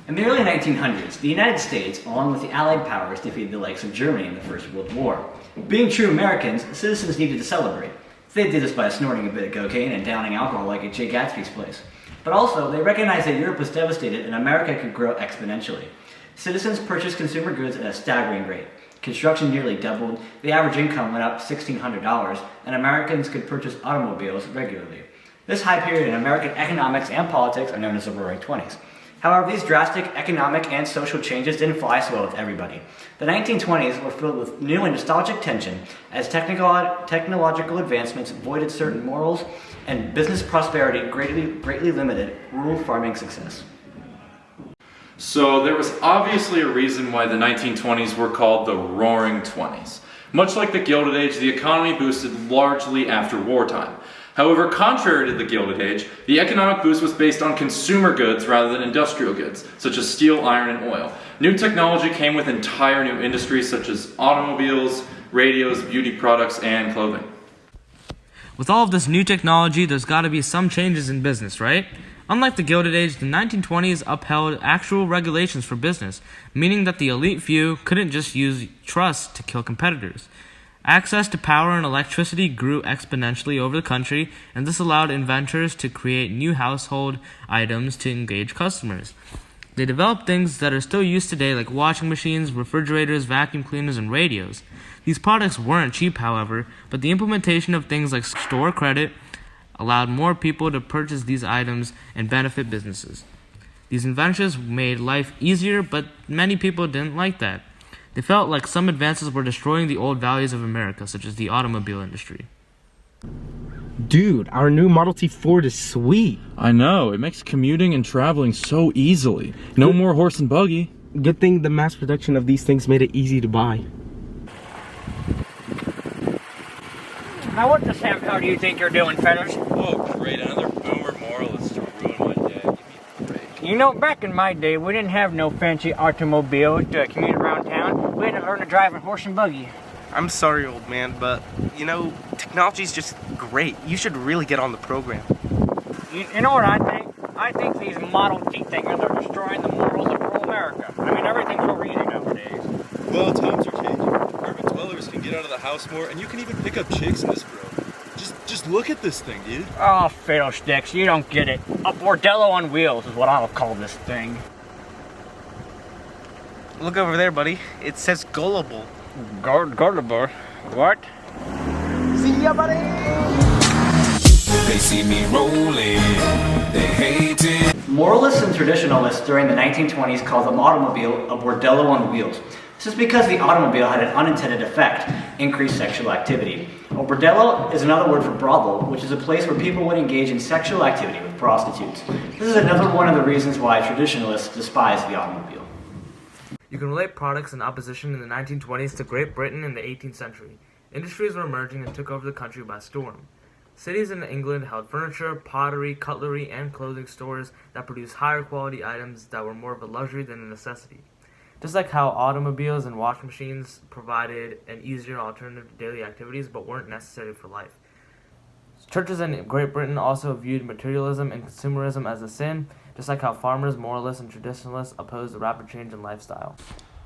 In the early 1900s, the United States, along with the Allied powers, defeated the likes of Germany in the First World War. Being true Americans, citizens needed to celebrate. They did this by snorting a bit of cocaine and downing alcohol like at Jay Gatsby's place. But also, they recognized that Europe was devastated and America could grow exponentially. Citizens purchased consumer goods at a staggering rate. Construction nearly doubled, the average income went up $1,600, and Americans could purchase automobiles regularly. This high period in American economics and politics are known as the Roaring Twenties. However, these drastic economic and social changes didn't fly so well with everybody. The 1920s were filled with new and nostalgic tension as technological advancements voided certain morals and business prosperity greatly limited rural farming success. So there was obviously a reason why the 1920s were called the Roaring Twenties. Much like the Gilded Age, the economy boosted largely after wartime. However, contrary to the Gilded Age, the economic boost was based on consumer goods rather than industrial goods, such as steel, iron, and oil. New technology came with entire new industries such as automobiles, radios, beauty products, and clothing. With all of this new technology, there's got to be some changes in business, right? Unlike the Gilded Age, the 1920s upheld actual regulations for business, meaning that the elite few couldn't just use trust to kill competitors. Access to power and electricity grew exponentially over the country, and this allowed inventors to create new household items to engage customers. They developed things that are still used today, like washing machines, refrigerators, vacuum cleaners, and radios. These products weren't cheap, however, but the implementation of things like store credit allowed more people to purchase these items and benefit businesses. These inventions made life easier, but many people didn't like that. They felt like some advances were destroying the old values of America, such as the automobile industry. Dude, our new Model T Ford is sweet. I know, it makes commuting and traveling so easily. No more horse and buggy. Good thing the mass production of these things made it easy to buy. Now what the Sam hell do you think you're doing, fellas? Oh, great, another boomer moralist to ruin my day. Give me a break. You know, back in my day, we didn't have no fancy automobiles to commute around town. We had to learn to drive a horse and buggy. I'm sorry, old man, but, technology's just great. You should really get on the program. You know what I think? I think these Model T things are destroying the morals of rural America. I mean, everything's so easy nowadays. Well, times are changing. Urban dwellers can get out of the house more, and you can even pick up chicks in this world. Just look at this thing, dude. Oh, fiddlesticks, you don't get it. A bordello on wheels is what I'll call this thing. Look over there, buddy. It says gullible. Gullible? What? See ya, buddy! They see me rolling, they hate it. Moralists and traditionalists during the 1920s called the automobile a bordello on wheels. This is because the automobile had an unintended effect, increased sexual activity. A bordello is another word for brothel, which is a place where people would engage in sexual activity with prostitutes. This is another one of the reasons why traditionalists despise the automobile. You can relate products in opposition in the 1920s to Great Britain in the 18th century. Industries were emerging and took over the country by storm. Cities in England held furniture, pottery, cutlery, and clothing stores that produced higher quality items that were more of a luxury than a necessity. Just like how automobiles and washing machines provided an easier alternative to daily activities but weren't necessary for life. Churches in Great Britain also viewed materialism and consumerism as a sin, just like how farmers, moralists, and traditionalists opposed the rapid change in lifestyle.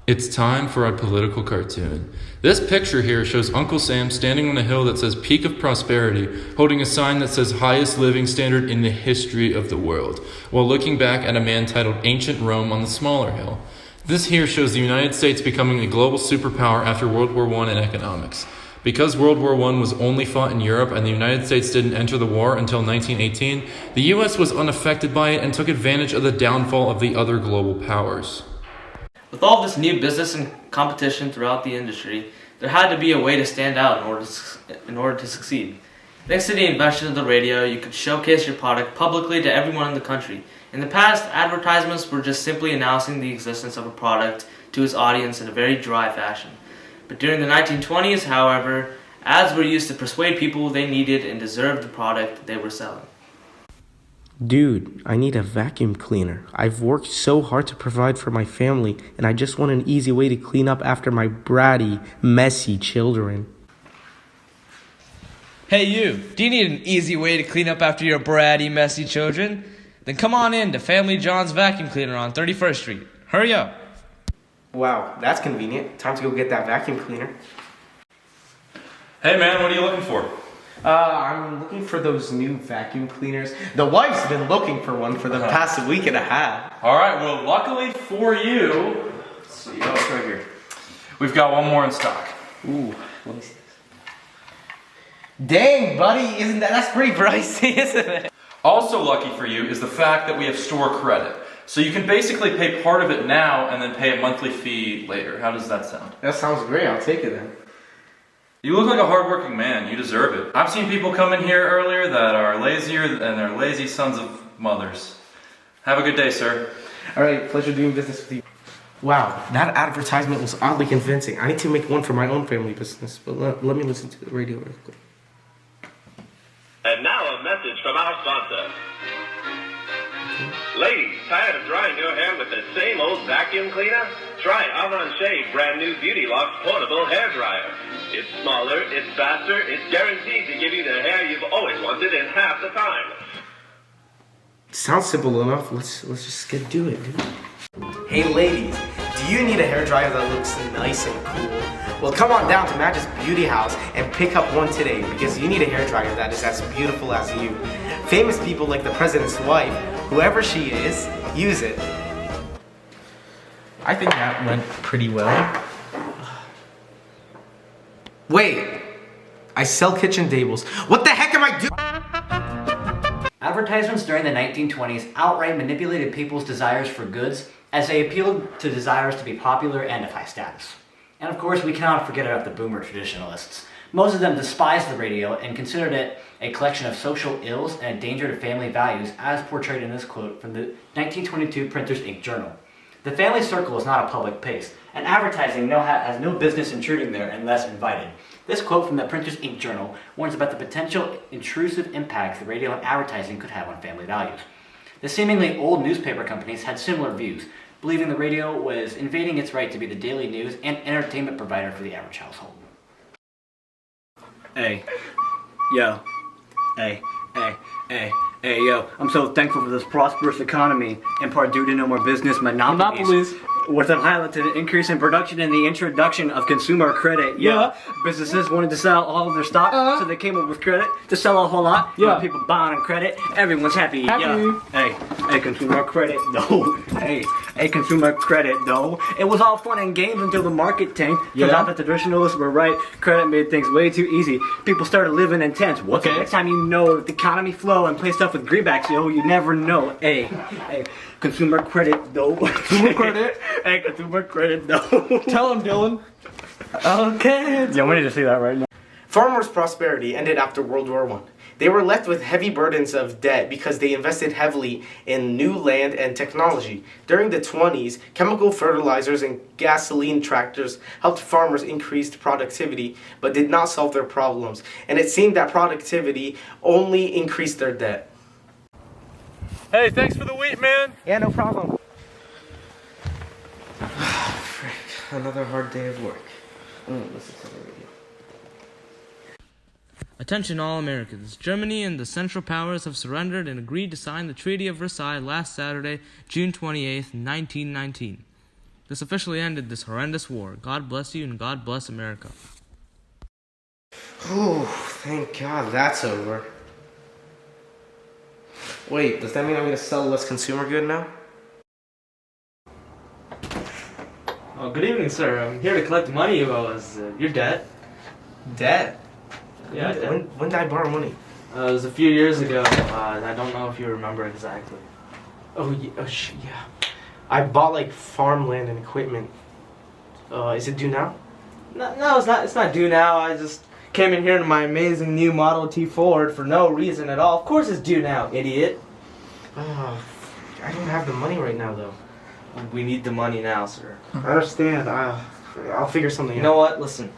It's time for our political cartoon. This picture here shows Uncle Sam standing on a hill that says Peak of Prosperity, holding a sign that says Highest Living Standard in the History of the World, while looking back at a man titled Ancient Rome on the smaller hill. This here shows the United States becoming a global superpower after World War I in economics. Because World War I was only fought in Europe and the United States didn't enter the war until 1918, the US was unaffected by it and took advantage of the downfall of the other global powers. With all this new business and competition throughout the industry, there had to be a way to stand out in order to succeed. Thanks to the invention of the radio, you could showcase your product publicly to everyone in the country. In the past, advertisements were just simply announcing the existence of a product to its audience in a very dry fashion. But during the 1920s, however, ads were used to persuade people they needed and deserved the product they were selling. Dude, I need a vacuum cleaner. I've worked so hard to provide for my family, and I just want an easy way to clean up after my bratty, messy children. Hey you, do you need an easy way to clean up after your bratty, messy children? Then come on in to Family John's Vacuum Cleaner on 31st Street. Hurry up. Wow, that's convenient. Time to go get that vacuum cleaner. Hey man, what are you looking for? I'm looking for those new vacuum cleaners. The wife's been looking for one for the past week and a half. Alright, well luckily for you, let's see, oh it's right here. We've got one more in stock. Ooh, let me see this. Dang, buddy, that's pretty pricey, isn't it? Also lucky for you is the fact that we have store credit. So you can basically pay part of it now and then pay a monthly fee later. How does that sound? That sounds great. I'll take it then. You look like a hardworking man. You deserve it. I've seen people come in here earlier that are lazier than they're lazy sons of mothers. Have a good day, sir. All right, pleasure doing business with you. Wow, that advertisement was oddly convincing. I need to make one for my own family business, but let me listen to the radio real quick. And now a message from our sponsor. Ladies, tired of drying your hair with the same old vacuum cleaner? Try Avon Shave brand new Beauty Locks portable hair dryer. It's smaller, it's faster, it's guaranteed to give you the hair you've always wanted in half the time. Sounds simple enough. Let's just get to it, dude. Hey ladies, do you need a hair dryer that looks nice and cool? Well, come on down to Magic's Beauty House and pick up one today because you need a hair dryer that is as beautiful as you. Famous people like the president's wife, whoever she is, use it. I think that went pretty well. Wait, I sell kitchen tables. What the heck am I doing? Advertisements during the 1920s outright manipulated people's desires for goods as they appealed to desires to be popular and of high status. And of course, we cannot forget about the boomer traditionalists. Most of them despised the radio and considered it a collection of social ills and a danger to family values, as portrayed in this quote from the 1922 Printers' Ink Journal. The family circle is not a public place, and advertising has no business intruding there unless invited. This quote from the Printers' Ink Journal warns about the potential intrusive impacts the radio and advertising could have on family values. The seemingly old newspaper companies had similar views, believing the radio was invading its right to be the daily news and entertainment provider for the average household. Hey, yo, hey, yo, I'm so thankful for this prosperous economy, in part due to no more business monopolies. With a highlighted increase in production and the introduction of consumer credit. Yeah. Businesses wanted to sell all of their stock, so they came up with credit to sell a whole lot. Yeah. People buying on credit. Everyone's happy. Yeah. Hey, consumer credit though. Hey, consumer credit though. It was all fun and games until the market tanked. Turns out the traditionalists were right. Credit made things way too easy. People started living in tents. What's the next time you know the economy flow and play stuff with greenbacks, yo? You never know. Hey, consumer credit though. Consumer credit? Hey, consumer credit though. Tell him, Dylan. Okay. Yeah, we need to see that right now. Farmers' prosperity ended after World War I. They were left with heavy burdens of debt because they invested heavily in new land and technology. During the 20s, chemical fertilizers and gasoline tractors helped farmers increase productivity but did not solve their problems. And it seemed that productivity only increased their debt. Hey, thanks for the wheat, man. Yeah, no problem. Frick, another hard day of work. Listen to the radio. Attention all Americans. Germany and the Central Powers have surrendered and agreed to sign the Treaty of Versailles last Saturday, June 28th, 1919. This officially ended this horrendous war. God bless you and God bless America. Oh, thank God that's over. Wait, does that mean I'm going to sell less consumer good now? Oh, good evening, sir. I'm here to collect money you owe us. Your debt. Debt? Yeah, When did I borrow money? it was a few years ago. I don't know if you remember exactly. Oh, yeah. Yeah. I bought like farmland and equipment. Is it due now? No, it's not. It's not due now. I just came in here in my amazing new Model T Ford for no reason at all. Of course it's due now, idiot. I don't have the money right now though. We need the money now, sir. I understand. I'll figure something out. You know what? Listen,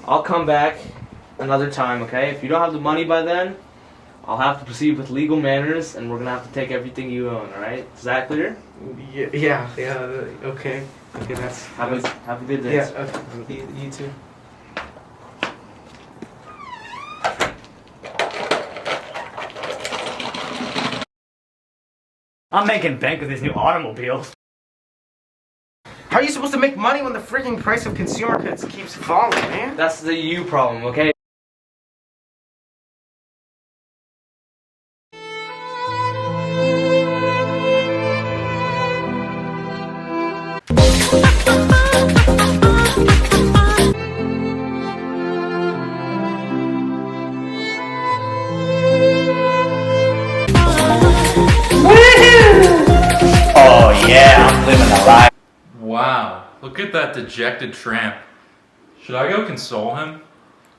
I'll come back another time, okay? If you don't have the money by then, I'll have to proceed with legal manners, and we're gonna have to take everything you own. All right? Is that clear? Yeah. Okay. Okay, that's. Have a good day. Yeah. Okay. You too. I'm making bank with these new automobiles. How are you supposed to make money when the freaking price of consumer goods keeps falling, man? That's the you problem, okay? Oh yeah, I'm living the life. Wow, look at that dejected tramp. Should I go console him?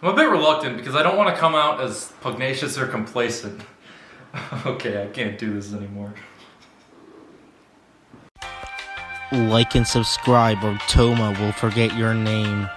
I'm a bit reluctant because I don't want to come out as pugnacious or complacent. Okay, I can't do this anymore. Like and subscribe or Toma will forget your name.